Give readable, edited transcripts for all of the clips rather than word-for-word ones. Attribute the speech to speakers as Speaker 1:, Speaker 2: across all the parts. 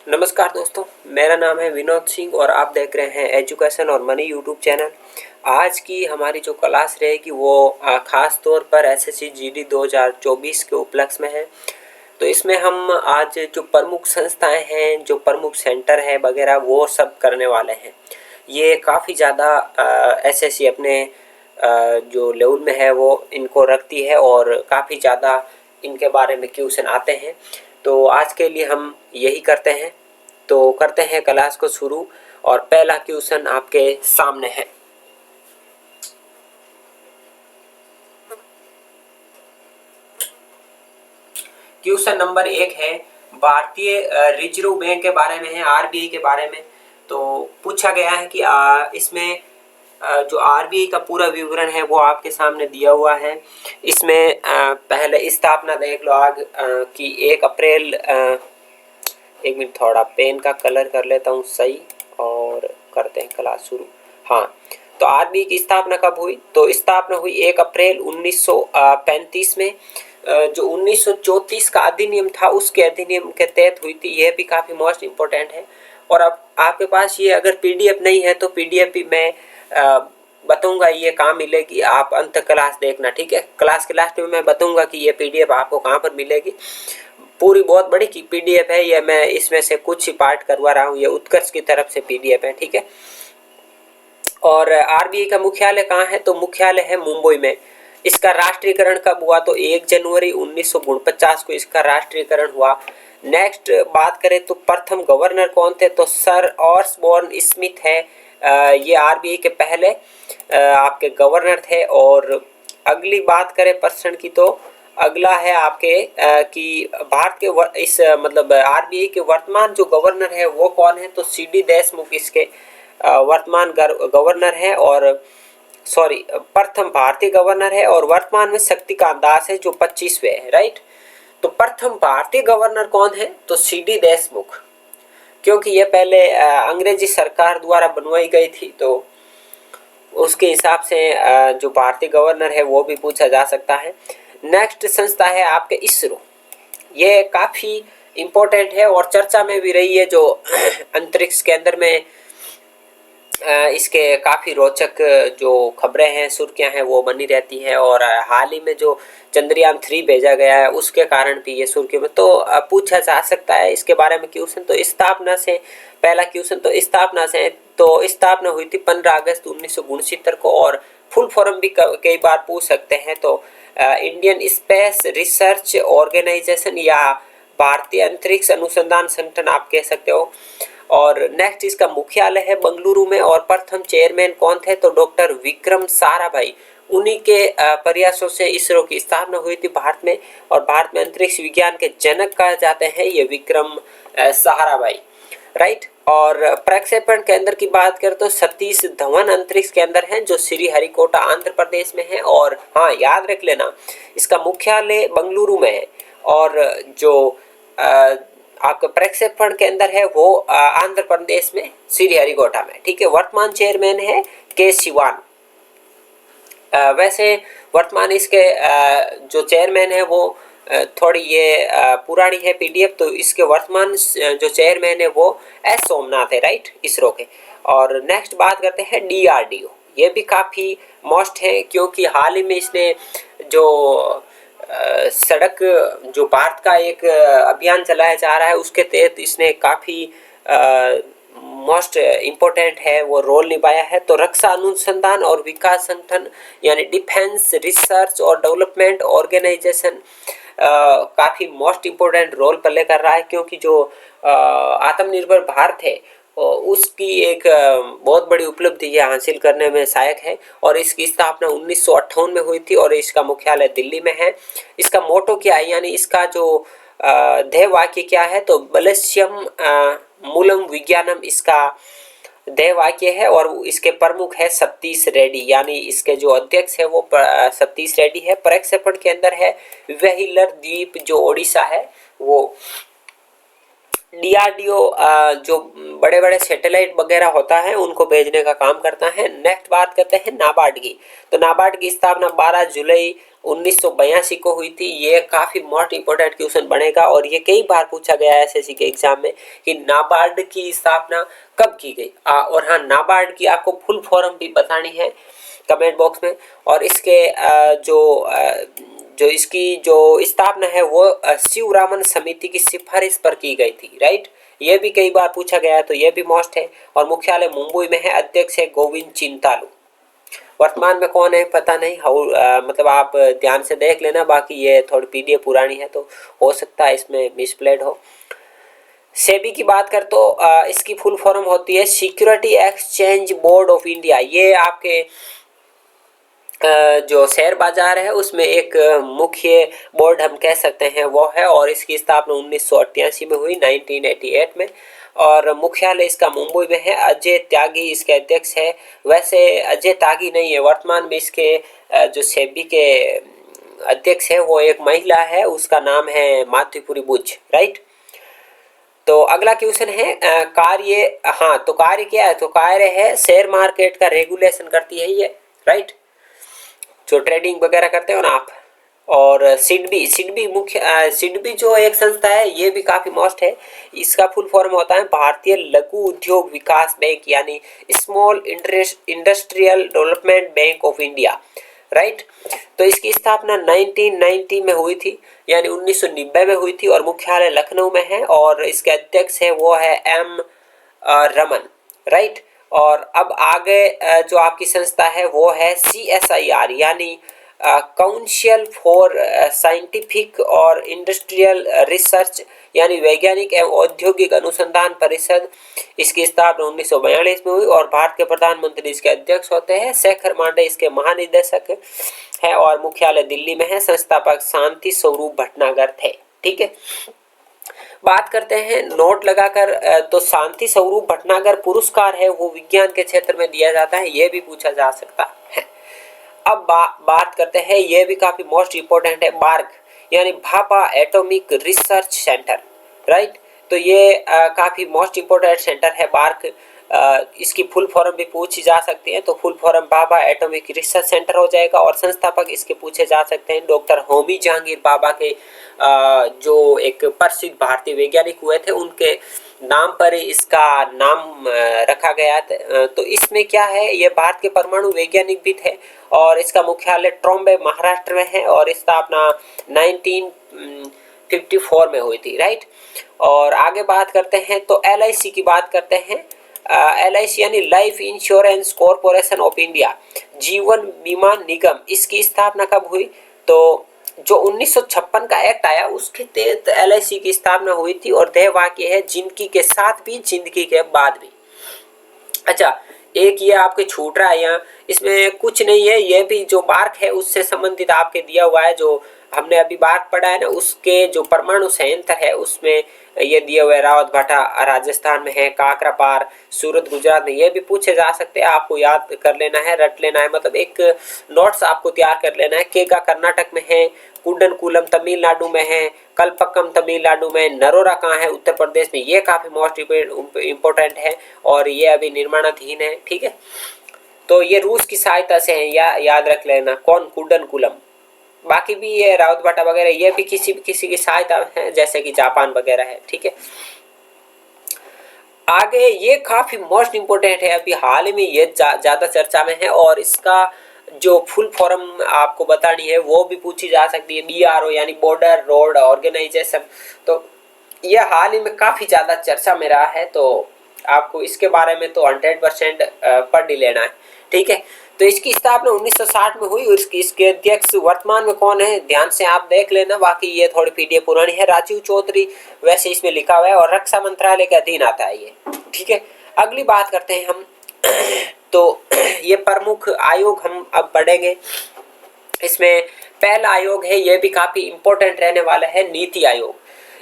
Speaker 1: नमस्कार दोस्तों, मेरा नाम है विनोद सिंह और आप देख रहे हैं एजुकेशन और मनी यूट्यूब चैनल। आज की हमारी जो क्लास रहेगी वो ख़ास तौर पर एसएससी जीडी 2024 के उपलक्ष्य में है। तो इसमें हम आज जो प्रमुख संस्थाएं हैं, जो प्रमुख सेंटर है वगैरह वो सब करने वाले हैं। ये काफ़ी ज़्यादा एसएससी अपने जो लेवल में है वो इनको रखती है और काफ़ी ज़्यादा इनके बारे में क्वेश्चन आते हैं। तो आज के लिए हम यही करते हैं। तो करते हैं क्लास को शुरू और पहला क्वेश्चन आपके सामने है। क्वेश्चन नंबर 1 है, भारतीय रिजर्व बैंक के बारे में है, आरबीआई के बारे में। तो पूछा गया है कि इसमें जो आरबीआई का पूरा विवरण है वो आपके सामने दिया हुआ है। इसमें पहले स्थापना देख लो आग कि 1 अप्रैल 1 मिनट, थोड़ा पेन का कलर कर लेता हूँ सही और करते हैं क्लास शुरू। हाँ, तो आरबीआई की स्थापना कब हुई? तो स्थापना हुई 1 अप्रैल 1935 में। जो 1934 का अधिनियम था उसके अधिनियम के तहत हुई थी। यह भी काफ़ी मोस्ट इम्पोर्टेंट है। और अब आपके पास ये अगर पीडीएफ नहीं है तो पीडीएफ भी मैं बताऊंगा, ये कहाँ मिलेगी, आप अंत क्लास देखना, ठीक है। क्लास के लास्ट में मैं बताऊंगा कि ये पीडीएफ आपको कहाँ पर मिलेगी। पूरी बहुत बड़ी की पीडीएफ है ये, मैं इसमें से कुछ ही पार्ट करवा रहा हूँ। ये उत्कर्ष की तरफ से पीडीएफ है, ठीक है। और आरबीआई का मुख्यालय कहाँ है? तो मुख्यालय है मुंबई में। इसका राष्ट्रीयकरण कब हुआ? तो 1 जनवरी 1949 को इसका राष्ट्रीयकरण हुआ। नेक्स्ट बात करें तो प्रथम गवर्नर कौन थे? तो सर ऑसबॉर्न स्मिथ है। ये आरबीआई के पहले आपके गवर्नर थे। और अगली बात करें प्रश्न की तो अगला है आपके कि भारत के इस मतलब आरबीआई के वर्तमान जो गवर्नर है वो कौन है? तो सीडी देशमुख इसके वर्तमान गवर्नर है। और सॉरी, प्रथम भारतीय गवर्नर है और वर्तमान में शक्तिकांत दास है जो 25वें है, राइट। तो प्रथम भारतीय गवर्नर कौन है? तो सीडी देशमुख, क्योंकि ये पहले अंग्रेजी सरकार द्वारा बनवाई गई थी। तो उसके हिसाब से जो भारतीय गवर्नर है वो भी पूछा जा सकता है। नेक्स्ट संस्था है आपके इसरो। ये काफ़ी इम्पोर्टेंट है और चर्चा में भी रही है। जो अंतरिक्ष केंद्र में इसके काफ़ी रोचक जो खबरें हैं, सुर्खियां हैं वो बनी रहती हैं। और हाल ही में जो चंद्रयान 3 भेजा गया है उसके कारण भी ये सुर्खियों में तो पूछा जा सकता है इसके बारे में क्वेश्चन। तो स्थापना से पहला क्वेश्चन, तो स्थापना से तो स्थापना हुई थी 15 अगस्त 1969 को। और फुल फॉर्म भी कई बार पूछ सकते हैं। तो इंडियन स्पेस रिसर्च ऑर्गेनाइजेशन या भारतीय अंतरिक्ष अनुसंधान संगठन आप कह सकते हो। और नेक्स्ट इसका मुख्यालय है बंगलुरु में। और प्रथम चेयरमैन कौन थे? तो डॉक्टर विक्रम साराभाई। उन्हीं के प्रयासों से इसरो की स्थापना हुई थी भारत में। और भारत में अंतरिक्ष विज्ञान के जनक कहा जाते हैं ये विक्रम साराभाई, राइट। और प्रक्षेपण केंद्र की बात करें तो सतीश धवन अंतरिक्ष केंद्र है जो श्रीहरिकोटा आंध्र प्रदेश में है। और हाँ, याद रख लेना इसका मुख्यालय बंगलुरु में है। और जो आपका प्रक्षेपण केंद्र है वो आंध्र प्रदेश में श्रीहरिकोटा में, ठीक है। वर्तमान चेयरमैन है के सिवान। वैसे वर्तमान इसके जो चेयरमैन है वो थोड़ी ये पुरानी है पीडीएफ। तो इसके वर्तमान जो चेयरमैन है वो एस सोमनाथ है, राइट, इसरो के। और नेक्स्ट बात करते हैं डीआरडीओ। ये भी काफ़ी मोस्ट है क्योंकि हाल ही में इसने जो सड़क जो भारत का एक अभियान चलाया जा रहा है उसके तहत इसने काफ़ी मोस्ट इम्पोर्टेंट है वो रोल निभाया है। तो रक्षा अनुसंधान और विकास संगठन यानी डिफेंस रिसर्च और डेवलपमेंट ऑर्गेनाइजेशन काफ़ी मोस्ट इम्पोर्टेंट रोल प्ले कर रहा है क्योंकि जो आत्मनिर्भर भारत है उसकी एक बहुत बड़ी उपलब्धि ये हासिल करने में सहायक है। और इसकी स्थापना 1958 में हुई थी और इसका मुख्यालय दिल्ली में है। इसका मोटो क्या है, यानी इसका जो ध्येय वाक्य क्या है? तो बलस्यम मूलम विज्ञानम इसका ध्येय वाक्य है। और इसके प्रमुख है सतीश रेड्डी, यानी इसके जो अध्यक्ष है वो सतीश रेड्डी है। प्रक्षेपण के अंदर है व्हीलर द्वीप जो ओडिशा है वो। डीआरडीओ जो बड़े बड़े सैटेलाइट वगैरह होता है उनको भेजने का काम करता है। नेक्स्ट बात करते हैं नाबार्ड की। तो नाबार्ड की स्थापना 12 जुलाई 1982 को हुई थी। ये काफ़ी मोस्ट इम्पोर्टेंट क्वेश्चन बनेगा और ये कई बार पूछा गया है एसएससी के एग्जाम में कि नाबार्ड की स्थापना कब की गई। और हाँ, नाबार्ड की आपको फुल फॉर्म भी बतानी है कमेंट बॉक्स में। और इसके जो इसकी जो स्थापना है वो शिवरामन समिति की सिफारिश पर की गई थी, राइट। ये भी कई बार पूछा गया है तो ये भी मोस्ट है। और मुख्यालय मुंबई में है, अध्यक्ष है गोविंद चिंतालू। वर्तमान में कौन है पता नहीं, मतलब आप ध्यान से देख लेना, बाकी ये थोड़ी पीडीएफ पुरानी है तो हो सकता है इसमें मिसप्लेड हो। सेबी की बात कर तो इसकी फुल फॉर्म होती है security exchange board of India. ये आपके जो शेयर बाजार है उसमें एक मुख्य बोर्ड हम कह सकते हैं वो है। और इसकी स्थापना 1988 में हुई, 1988 में। और मुख्यालय इसका मुंबई में है। अजय त्यागी इसके अध्यक्ष है। वैसे अजय त्यागी नहीं है, वर्तमान में इसके जो सेबी के अध्यक्ष है वो एक महिला है, उसका नाम है माधुपुरी बुच, राइट। तो अगला क्वेश्चन है कार्य। हाँ, तो कार्य क्या है? तो कार्य है शेयर मार्केट का रेगुलेशन करती है ये, राइट, जो ट्रेडिंग वगैरह करते हो ना आप। और सिडबी मुख्य सिडबी जो एक संस्था है ये भी काफ़ी मॉस्ट है। इसका फुल फॉर्म होता है भारतीय लघु उद्योग विकास बैंक, यानी small industrial development bank of India, right. तो इसकी स्थापना 1990 में हुई थी, यानी 1990 में हुई थी। और मुख्यालय लखनऊ में है और इसके अध्यक्ष है वो है एम रमन, राइट। और अब आगे जो आपकी संस्था है वो है CSIR, यानी काउंसिल फॉर साइंटिफिक और इंडस्ट्रियल रिसर्च, यानी वैज्ञानिक एवं औद्योगिक अनुसंधान परिषद। इसकी स्थापना 1942 में हुई और भारत के प्रधानमंत्री इसके अध्यक्ष होते हैं। शेखर मांडे इसके महानिदेशक है और मुख्यालय दिल्ली में है। संस्थापक शांति स्वरूप भटनागर थे, ठीक है। बात करते हैं नोट लगाकर, तो शांति स्वरूप भटनागर पुरस्कार है वो विज्ञान के क्षेत्र में दिया जाता है, ये भी पूछा जा सकता है। अब बात करते हैं, ये भी काफी मोस्ट इम्पोर्टेंट है, बार्क यानी Bhabha atomic research centre, right. तो ये काफी मोस्ट इम्पोर्टेंट सेंटर है बार्क। इसकी फुल फॉर्म भी पूछी जा सकती है, तो full form Bhabha atomic research centre हो जाएगा। और संस्थापक इसके पूछे जा सकते हैं डॉक्टर होमी जहांगीर भाभा के, जो एक प्रसिद्ध भारतीय वैज्ञानिक हुए थे, उनके नाम पर इसका नाम रखा गया था। तो इसमें क्या है, ये भारत के परमाणु वैज्ञानिक भी थे और इसका मुख्यालय ट्रॉम्बे महाराष्ट्र में है और स्थापना 1954 में हुई थी, राइट। और आगे बात करते हैं तो LIC की बात करते हैं। LIC यानी life insurance corporation of India, जीवन बीमा निगम। इसकी स्थापना कब हुई? तो जो 1956 का एक्ट आया उसके तहत LIC की स्थापना हुई थी। और ध्येय वाक्य है जिंदगी के साथ भी जिंदगी के बाद भी। अच्छा, एक ये आपके छूट रहा है यहाँ, इसमें कुछ नहीं है, ये भी जो बार्क है उससे संबंधित आपके दिया हुआ है। जो हमने अभी बात पढ़ा है ना, उसके जो परमाणु संयंत्र है उसमें ये दिए हुए रावत भाटा राजस्थान में है, काकरापार सूरत गुजरात में। ये भी पूछे जा सकते हैं, आपको याद कर लेना है, रट लेना है, मतलब एक नोट्स आपको तैयार कर लेना है। केगा कर्नाटक में है, कुडनकुलम तमिलनाडु में है, कलपक्कम तमिलनाडु में, नरोरा कहाँ है उत्तर प्रदेश में। ये काफ़ी मोस्ट इम्पोर्टेंट है और ये अभी निर्माणाधीन है, ठीक है। तो ये रूस की सहायता से है, याद रख लेना कौन, कुडनकुलम। बाकी भी ये रावत भाटा वगैरह ये भी किसी की सहायता है, जैसे कि जापान वगैरह है, ठीक है। आगे ये काफी मोस्ट इम्पोर्टेंट है, अभी हाल ही में ये ज्यादा चर्चा में है और इसका जो फुल फॉर्म आपको बतानी है वो भी पूछी जा सकती है, BRO यानी बॉर्डर रोड ऑर्गेनाइजेशन। तो ये हाल ही में काफी ज्यादा चर्चा में रहा है, तो आपको इसके बारे में तो 100% पढ़ ही लेना है, ठीक है। तो इसकी स्थापना 1960 में हुई और इसके अध्यक्ष वर्तमान में कौन है ध्यान से आप देख लेना, बाकी ये थोड़ी पीडीएफ पुरानी है। राजीव चौधरी वैसे इसमें लिखा हुआ है और रक्षा मंत्रालय के अधीन आता है ये, ठीक है। अगली बात करते हैं हम तो ये प्रमुख आयोग हम अब पढ़ेंगे। इसमें पहला आयोग है, ये भी काफी इंपॉर्टेंट रहने वाला है, नीति आयोग।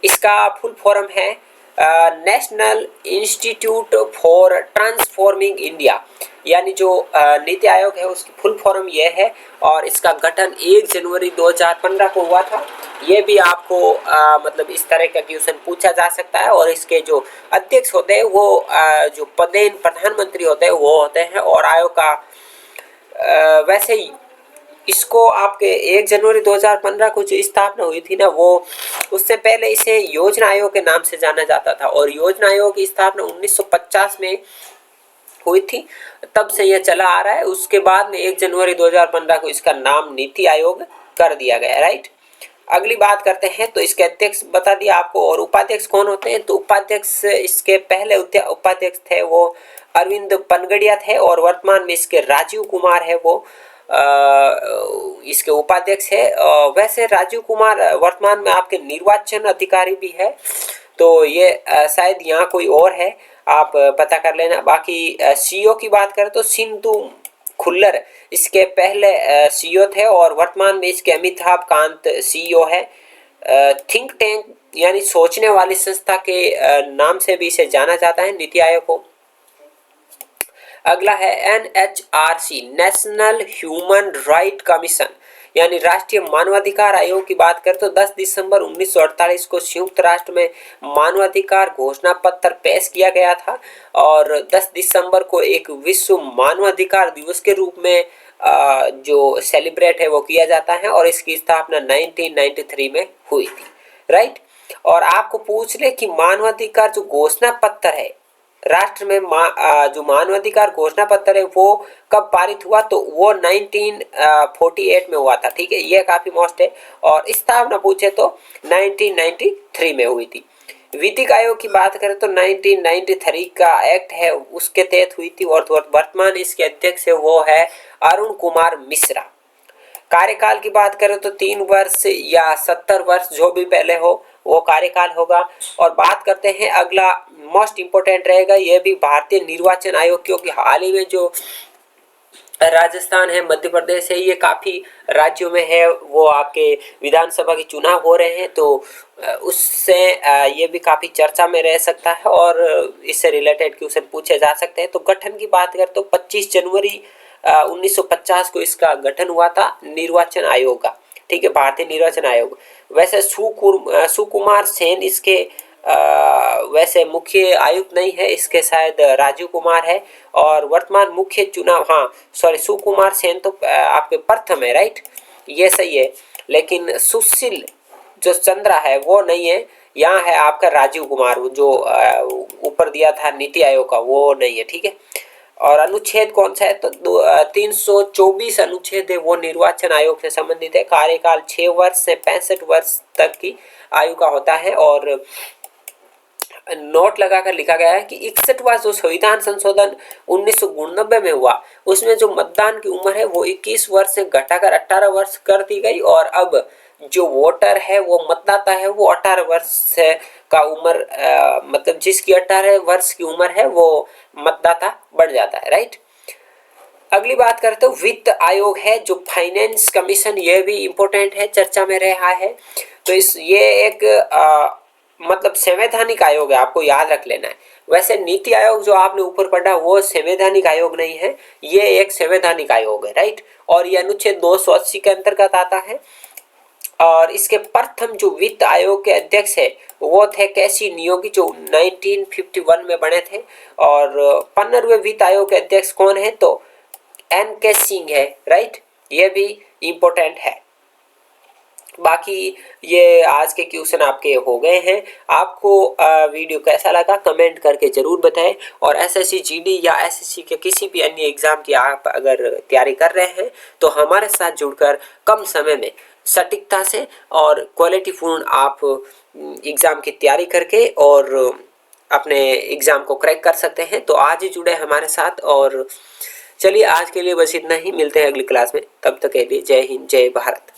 Speaker 1: इसका फुल फॉर्म है national institute for transforming India, यानी जो नीति आयोग है उसकी फुल फॉर्म ये है। और इसका गठन 1 जनवरी 2015 को हुआ था। ये भी आपको मतलब इस तरह का क्वेश्चन पूछा जा सकता है। और इसके जो अध्यक्ष होते हैं वो जो पदेन प्रधानमंत्री होते हैं वो होते हैं। और आयोग का वैसे ही इसको आपके 1 जनवरी 2015 को जो स्थापना हुई थी ना, वो उससे पहले इसे योजना आयोग के नाम से जाना जाता था और योजना आयोग की स्थापना 1950 में हुई थी, तब से यह चला आ रहा है। उसके बाद में 1 जनवरी 2015 को इसका नाम नीति आयोग कर दिया गया, राइट। अगली बात करते हैं, तो इसके अध्यक्ष बता दिया आपको, और उपाध्यक्ष कौन होते हैं, तो उपाध्यक्ष इसके पहले उपाध्यक्ष थे वो अरविंद पनगड़िया थे और वर्तमान में इसके राजीव कुमार है वो इसके उपाध्यक्ष है। वैसे राजीव कुमार वर्तमान में आपके निर्वाचन अधिकारी भी है, तो ये शायद यहाँ कोई और है, आप पता कर लेना। बाकी सीईओ की बात करें तो सिंधु खुल्लर इसके पहले सीईओ थे और वर्तमान में इसके अमिताभ कांत सीईओ है। थिंक टैंक यानी सोचने वाली संस्था के नाम से भी इसे जाना जाता है, नीति आयोग को। अगला है NHRC, national human right commission, यानी राष्ट्रीय मानवाधिकार आयोग की बात करें तो 10 दिसंबर 1948 को संयुक्त राष्ट्र में मानवाधिकार घोषणा पत्र पेश किया गया था और 10 दिसंबर को एक विश्व मानवाधिकार दिवस के रूप में जो सेलिब्रेट है वो किया जाता है और इसकी स्थापना 1993 में हुई थी, राइट। और आपको पूछ ले कि मानवाधिकार जो घोषणा पत्र है राष्ट्र में जो मानवाधिकार घोषणा पत्र है वो कब पारित हुआ, तो वो 1948 में हुआ था, ठीक है, ये काफी मोस्ट है। और स्थापना पूछे तो 1993 में हुई थी। विधिक आयोग की बात करें तो 1993 का एक्ट है उसके तहत हुई थी और वर्तमान इसके अध्यक्ष है वो है अरुण कुमार मिश्रा। कार्यकाल की बात करें तो 3 वर्ष या 70 वर्ष जो भी पहले हो वो कार्यकाल होगा। और बात करते हैं अगला मोस्ट इंपोर्टेंट रहेगा, यह भी भारतीय निर्वाचन आयोग, क्योंकि हाल ही में जो राजस्थान है, मध्य प्रदेश है, ये काफी राज्यों में है वो आपके विधानसभा के चुनाव हो रहे हैं, तो उससे ये भी काफी चर्चा में रह सकता है और इससे रिलेटेड क्वेश्चन पूछे जा सकते हैं। तो गठन की बात करें तो 25 जनवरी 1950 को इसका गठन हुआ था निर्वाचन आयोग का, ठीक है, भारतीय निर्वाचन आयोग। वैसे सुकुमार सेन इसके वैसे मुख्य आयुक्त नहीं है, इसके शायद राजीव कुमार है और वर्तमान मुख्य चुनाव, सुकुमार सेन तो आपके प्रथम है, राइट, ये सही है, लेकिन सुशील जो चंद्रा है वो नहीं है, यहाँ है आपका राजीव कुमार जो ऊपर दिया था नीति आयोग का, वो नहीं है, ठीक है। और अनुच्छेद कौन सा है, तो 324 अनुच्छेद है वो निर्वाचन आयोग से संबंधित है। कार्यकाल 6 वर्ष से 65 वर्ष तक की आयु का होता है और नोट लगाकर लिखा गया है कि 61वां जो संविधान संशोधन 1989 में हुआ उसमें जो मतदान की उम्र है वो 21 वर्ष से घटाकर 18 वर्ष कर दी गई और अब जो वोटर है वो मतदाता है वो 18 वर्ष का उम्र मतलब जिसकी 18 वर्ष की उम्र है वो मतदाता बन जाता है, राइट। अगली बात करते हैं वित्त आयोग है जो फाइनेंस कमीशन, ये भी इम्पोर्टेंट है, चर्चा में रहा है। तो ये एक मतलब संवैधानिक आयोग है, आपको याद रख लेना है। वैसे नीति आयोग जो आपने ऊपर पढ़ा वो संवैधानिक आयोग नहीं है, ये एक संवैधानिक आयोग है, राइट। और ये अनुच्छेद 280 के अंतर्गत आता है। और इसके प्रथम जो वित्त आयोग के अध्यक्ष है वो थे केसी नियोगी जो 1951 में बने थे। और 15वें वित्त आयोग के अध्यक्ष कौन है, तो NK सिंह है, राइट, ये भी इम्पोर्टेंट है। बाकी ये आज के क्वेश्चन आपके हो गए हैं। आपको वीडियो कैसा लगा कमेंट करके जरूर बताएं और SSC GD या SSC के किसी भी अन्य एग्जाम की आप अगर तैयारी कर रहे हैं तो हमारे साथ जुड़कर कम समय में सटीकता से और क्वालिटीपूर्ण आप एग्जाम की तैयारी करके और अपने एग्जाम को क्रैक कर सकते हैं। तो आज ही जुड़े हमारे साथ और चलिए आज के लिए बस इतना ही, मिलते हैं अगली क्लास में, तब तक के लिए जय हिंद जय भारत।